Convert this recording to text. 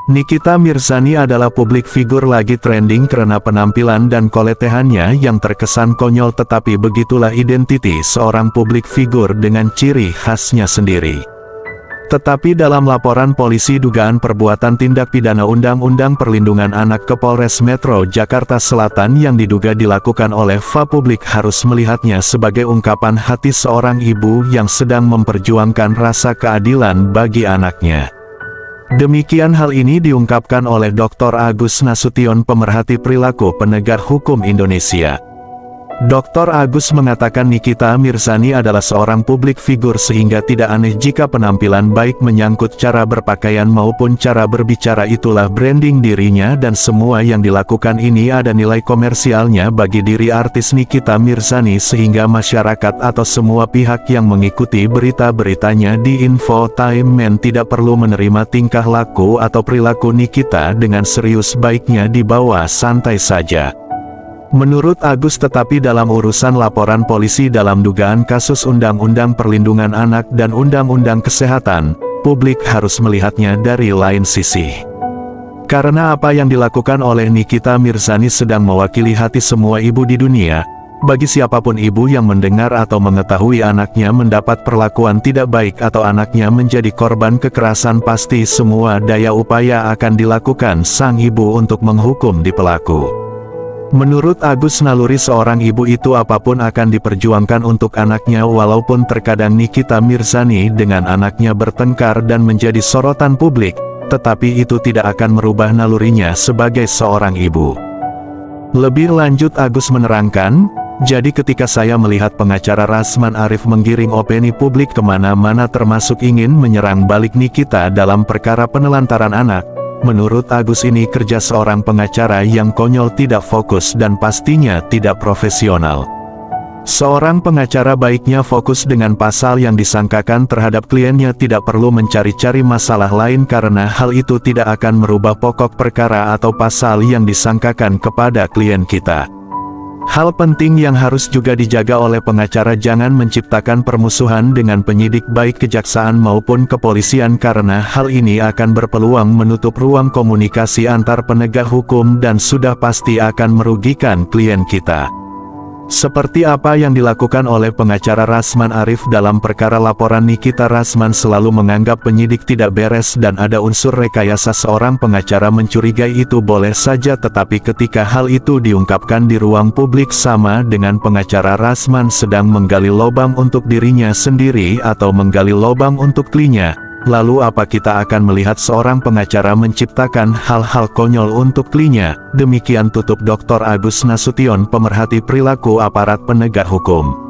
Nikita Mirzani adalah publik figur lagi trending karena penampilan dan koletehannya yang terkesan konyol, tetapi begitulah identitas seorang publik figur dengan ciri khasnya sendiri. Tetapi dalam laporan polisi dugaan perbuatan tindak pidana Undang-Undang Perlindungan Anak ke Polres Metro Jakarta Selatan yang diduga dilakukan oleh VA, publik harus melihatnya sebagai ungkapan hati seorang ibu yang sedang memperjuangkan rasa keadilan bagi anaknya. Demikian hal ini diungkapkan oleh Dr. Agus Nasution, pemerhati perilaku penegak hukum Indonesia. Dr. Agus mengatakan Nikita Mirzani adalah seorang publik figur sehingga tidak aneh jika penampilan baik menyangkut cara berpakaian maupun cara berbicara itulah branding dirinya, dan semua yang dilakukan ini ada nilai komersialnya bagi diri artis Nikita Mirzani, sehingga masyarakat atau semua pihak yang mengikuti berita-beritanya di infotainment tidak perlu menerima tingkah laku atau perilaku Nikita dengan serius, baiknya dibawa santai saja. Menurut Agus, tetapi dalam urusan laporan polisi dalam dugaan kasus Undang-Undang Perlindungan Anak dan Undang-Undang Kesehatan, publik harus melihatnya dari lain sisi. Karena apa yang dilakukan oleh Nikita Mirzani sedang mewakili hati semua ibu di dunia. Bagi siapapun ibu yang mendengar atau mengetahui anaknya mendapat perlakuan tidak baik atau anaknya menjadi korban kekerasan, pasti semua daya upaya akan dilakukan sang ibu untuk menghukum di pelaku. Menurut Agus, naluri seorang ibu itu apapun akan diperjuangkan untuk anaknya, walaupun terkadang Nikita Mirzani dengan anaknya bertengkar dan menjadi sorotan publik, tetapi itu tidak akan merubah nalurinya sebagai seorang ibu. Lebih lanjut Agus menerangkan, jadi ketika saya melihat pengacara Rasman Arif menggiring opini publik kemana-mana termasuk ingin menyerang balik Nikita dalam perkara penelantaran anak, menurut Agus ini kerja seorang pengacara yang konyol, tidak fokus dan pastinya tidak profesional. Seorang pengacara baiknya fokus dengan pasal yang disangkakan terhadap kliennya, tidak perlu mencari-cari masalah lain karena hal itu tidak akan merubah pokok perkara atau pasal yang disangkakan kepada klien kita. Hal penting yang harus juga dijaga oleh pengacara, jangan menciptakan permusuhan dengan penyidik baik kejaksaan maupun kepolisian, karena hal ini akan berpeluang menutup ruang komunikasi antar penegak hukum dan sudah pasti akan merugikan klien kita. Seperti apa yang dilakukan oleh pengacara Rasman Arif dalam perkara laporan Nikita. Rasman selalu menganggap penyidik tidak beres dan ada unsur rekayasa. Seorang pengacara mencurigai itu boleh saja, tetapi ketika hal itu diungkapkan di ruang publik sama dengan pengacara Rasman sedang menggali lubang untuk dirinya sendiri atau menggali lubang untuk kliennya. Lalu apa kita akan melihat seorang pengacara menciptakan hal-hal konyol untuk kliennya? Demikian tutup Dr. Agus Nasution, pemerhati perilaku aparat penegak hukum.